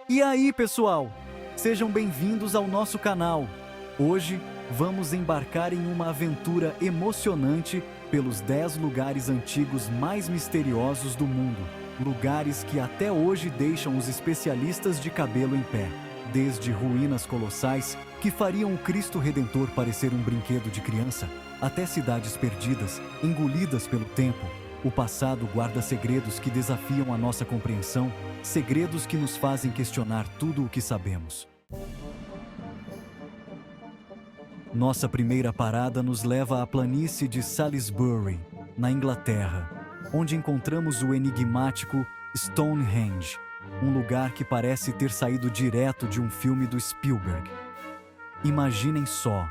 E aí, pessoal? Sejam bem-vindos ao nosso canal. Hoje, vamos embarcar em uma aventura emocionante pelos 10 lugares antigos mais misteriosos do mundo. Lugares que até hoje deixam os especialistas de cabelo em pé. Desde ruínas colossais que fariam o Cristo Redentor parecer um brinquedo de criança, até cidades perdidas, engolidas pelo tempo. O passado guarda segredos que desafiam a nossa compreensão, segredos que nos fazem questionar tudo o que sabemos. Nossa primeira parada nos leva à planície de Salisbury, na Inglaterra, onde encontramos o enigmático Stonehenge, um lugar que parece ter saído direto de um filme do Spielberg. Imaginem só,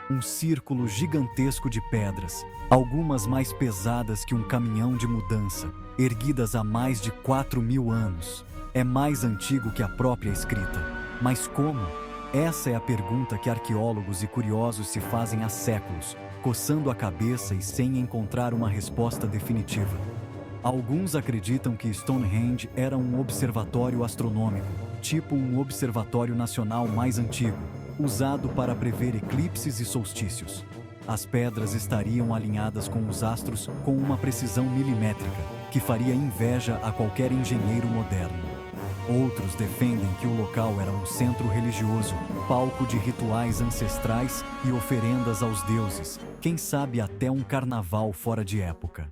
um círculo gigantesco de pedras, algumas mais pesadas que um caminhão de mudança, erguidas há mais de 4.000 anos. É mais antigo que a própria escrita. Mas como? Essa é a pergunta que arqueólogos e curiosos se fazem há séculos, coçando a cabeça e sem encontrar uma resposta definitiva. Alguns acreditam que Stonehenge era um observatório astronômico, tipo um observatório nacional mais antigo, usado para prever eclipses e solstícios. As pedras estariam alinhadas com os astros com uma precisão milimétrica, que faria inveja a qualquer engenheiro moderno. Outros defendem que o local era um centro religioso, palco de rituais ancestrais e oferendas aos deuses, quem sabe até um carnaval fora de época.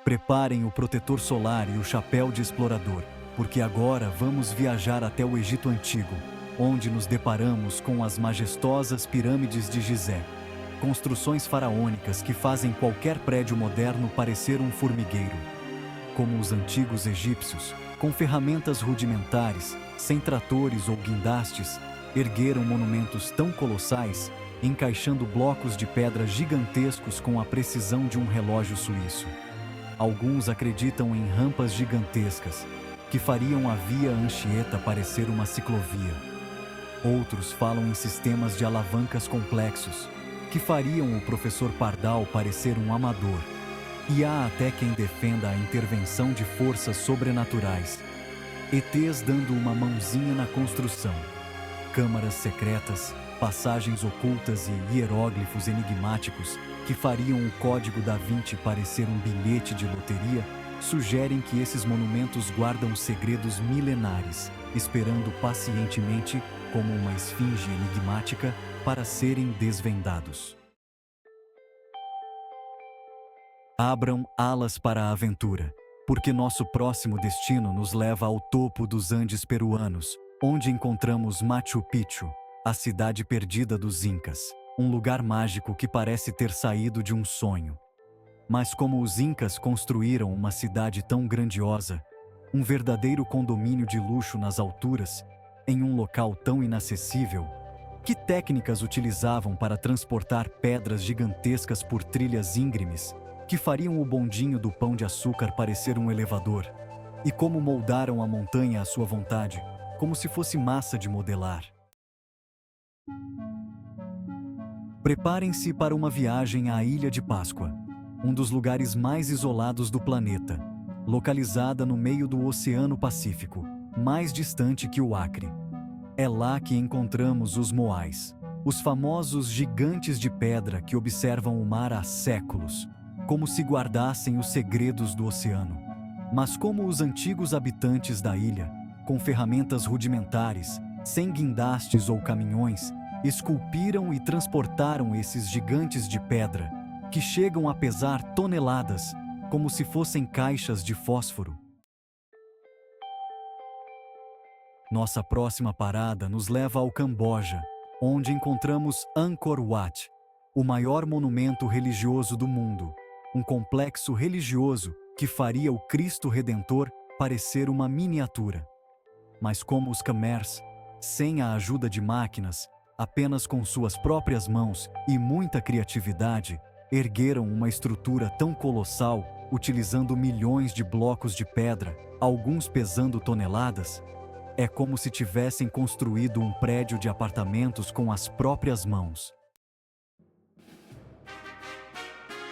Preparem o protetor solar e o chapéu de explorador, porque agora vamos viajar até o Egito Antigo, onde nos deparamos com as majestosas pirâmides de Gizé, construções faraônicas que fazem qualquer prédio moderno parecer um formigueiro. Como os antigos egípcios, com ferramentas rudimentares, sem tratores ou guindastes, ergueram monumentos tão colossais, encaixando blocos de pedra gigantescos com a precisão de um relógio suíço. Alguns acreditam em rampas gigantescas, que fariam a Via Anchieta parecer uma ciclovia. Outros falam em sistemas de alavancas complexos, que fariam o professor Pardal parecer um amador. E há até quem defenda a intervenção de forças sobrenaturais. ETs dando uma mãozinha na construção. Câmaras secretas, passagens ocultas e hieróglifos enigmáticos que fariam o Código da Vinci parecer um bilhete de loteria, sugerem que esses monumentos guardam segredos milenares, esperando pacientemente, como uma esfinge enigmática, para serem desvendados. Abram alas para a aventura, porque nosso próximo destino nos leva ao topo dos Andes peruanos, onde encontramos Machu Picchu, a cidade perdida dos Incas, um lugar mágico que parece ter saído de um sonho. Mas como os Incas construíram uma cidade tão grandiosa, um verdadeiro condomínio de luxo nas alturas, em um local tão inacessível, que técnicas utilizavam para transportar pedras gigantescas por trilhas íngremes, que fariam o bondinho do Pão de Açúcar parecer um elevador? E como moldaram a montanha à sua vontade, como se fosse massa de modelar? Preparem-se para uma viagem à Ilha de Páscoa, um dos lugares mais isolados do planeta, localizada no meio do Oceano Pacífico, mais distante que o Acre. É lá que encontramos os moais, os famosos gigantes de pedra que observam o mar há séculos, como se guardassem os segredos do oceano. Mas como os antigos habitantes da ilha, com ferramentas rudimentares, sem guindastes ou caminhões, esculpiram e transportaram esses gigantes de pedra, que chegam a pesar toneladas, como se fossem caixas de fósforo. Nossa próxima parada nos leva ao Camboja, onde encontramos Angkor Wat, o maior monumento religioso do mundo, um complexo religioso que faria o Cristo Redentor parecer uma miniatura. Mas como os Khmers, sem a ajuda de máquinas, apenas com suas próprias mãos e muita criatividade, ergueram uma estrutura tão colossal, utilizando milhões de blocos de pedra, alguns pesando toneladas, é como se tivessem construído um prédio de apartamentos com as próprias mãos.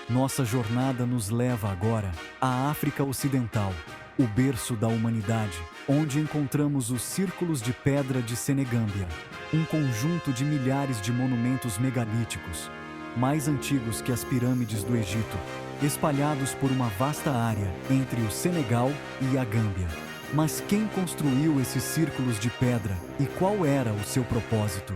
Nossa jornada nos leva agora à África Ocidental, o berço da humanidade, onde encontramos os círculos de pedra de Senegâmbia, um conjunto de milhares de monumentos megalíticos, mais antigos que as pirâmides do Egito, espalhados por uma vasta área entre o Senegal e a Gâmbia. Mas quem construiu esses círculos de pedra e qual era o seu propósito?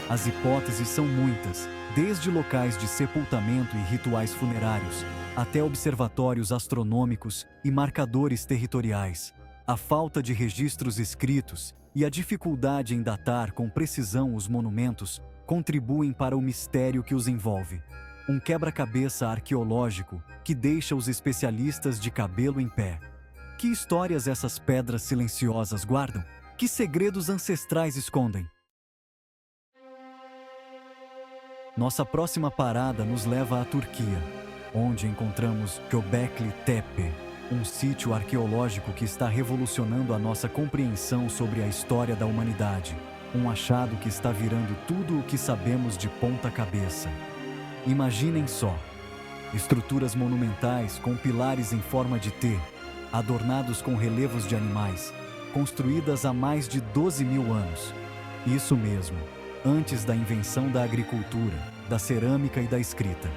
As hipóteses são muitas, desde locais de sepultamento e rituais funerários, até observatórios astronômicos e marcadores territoriais. A falta de registros escritos e a dificuldade em datar com precisão os monumentos contribuem para o mistério que os envolve. Um quebra-cabeça arqueológico que deixa os especialistas de cabelo em pé. Que histórias essas pedras silenciosas guardam? Que segredos ancestrais escondem? Nossa próxima parada nos leva à Turquia, onde encontramos Göbekli Tepe, um sítio arqueológico que está revolucionando a nossa compreensão sobre a história da humanidade. Um achado que está virando tudo o que sabemos de ponta cabeça. Imaginem só, estruturas monumentais com pilares em forma de T, adornados com relevos de animais, construídas há mais de 12.000 anos. Isso mesmo, antes da invenção da agricultura, da cerâmica e da escrita.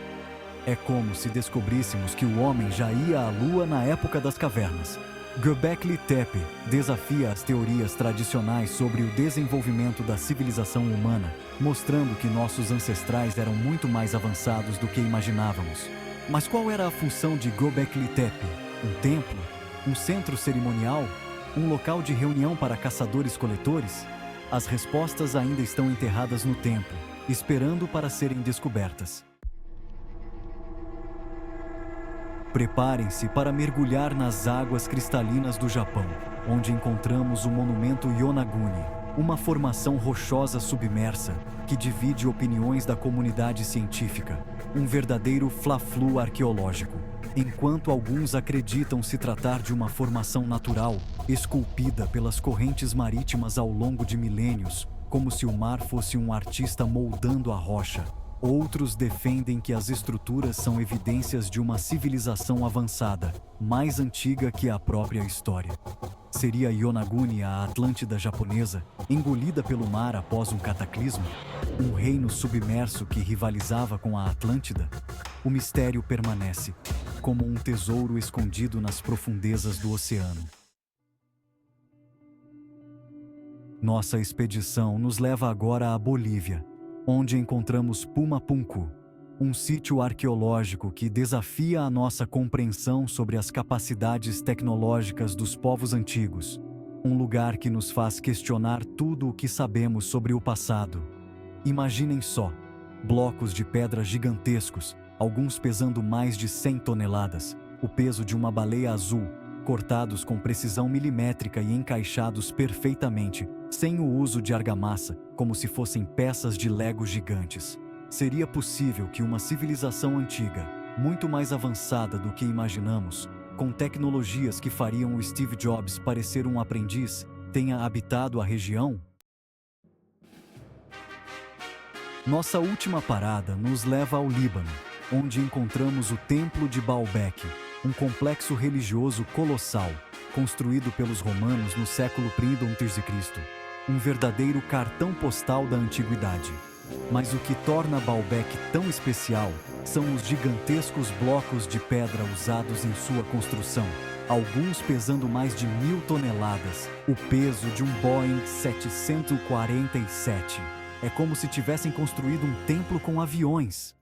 É como se descobríssemos que o homem já ia à Lua na época das cavernas. Göbekli Tepe desafia as teorias tradicionais sobre o desenvolvimento da civilização humana, mostrando que nossos ancestrais eram muito mais avançados do que imaginávamos. Mas qual era a função de Göbekli Tepe? Um templo? Um centro cerimonial? Um local de reunião para caçadores-coletores? As respostas ainda estão enterradas no tempo, esperando para serem descobertas. Preparem-se para mergulhar nas águas cristalinas do Japão, onde encontramos o monumento Yonaguni, uma formação rochosa submersa que divide opiniões da comunidade científica, um verdadeiro fla-flu arqueológico. Enquanto alguns acreditam se tratar de uma formação natural, esculpida pelas correntes marítimas ao longo de milênios, como se o mar fosse um artista moldando a rocha, outros defendem que as estruturas são evidências de uma civilização avançada, mais antiga que a própria história. Seria Yonaguni a Atlântida japonesa, engolida pelo mar após um cataclismo? Um reino submerso que rivalizava com a Atlântida? O mistério permanece, como um tesouro escondido nas profundezas do oceano. Nossa expedição nos leva agora à Bolívia, onde encontramos Pumapunku, um sítio arqueológico que desafia a nossa compreensão sobre as capacidades tecnológicas dos povos antigos. Um lugar que nos faz questionar tudo o que sabemos sobre o passado. Imaginem só, blocos de pedra gigantescos, alguns pesando mais de 100 toneladas, o peso de uma baleia azul, cortados com precisão milimétrica e encaixados perfeitamente, sem o uso de argamassa, como se fossem peças de Lego gigantes. Seria possível que uma civilização antiga, muito mais avançada do que imaginamos, com tecnologias que fariam o Steve Jobs parecer um aprendiz, tenha habitado a região? Nossa última parada nos leva ao Líbano, onde encontramos o Templo de Baalbek, um complexo religioso colossal, construído pelos romanos no século I a.C., um verdadeiro cartão postal da antiguidade. Mas o que torna Baalbek tão especial são os gigantescos blocos de pedra usados em sua construção, alguns pesando mais de 1.000 toneladas, o peso de um Boeing 747. É como se tivessem construído um templo com aviões.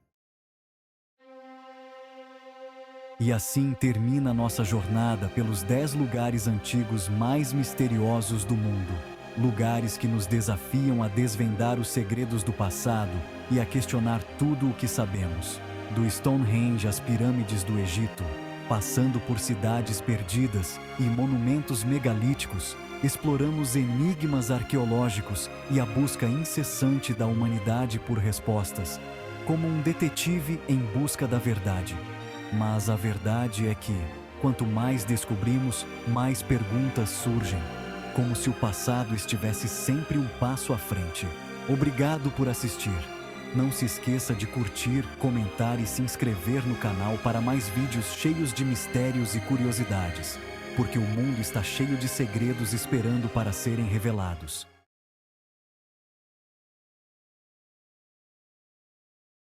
E assim termina nossa jornada pelos 10 lugares antigos mais misteriosos do mundo. Lugares que nos desafiam a desvendar os segredos do passado e a questionar tudo o que sabemos. Do Stonehenge às pirâmides do Egito, passando por cidades perdidas e monumentos megalíticos, exploramos enigmas arqueológicos e a busca incessante da humanidade por respostas, como um detetive em busca da verdade. Mas a verdade é que, quanto mais descobrimos, mais perguntas surgem, como se o passado estivesse sempre um passo à frente. Obrigado por assistir. Não se esqueça de curtir, comentar e se inscrever no canal para mais vídeos cheios de mistérios e curiosidades. porque o mundo está cheio de segredos esperando para serem revelados.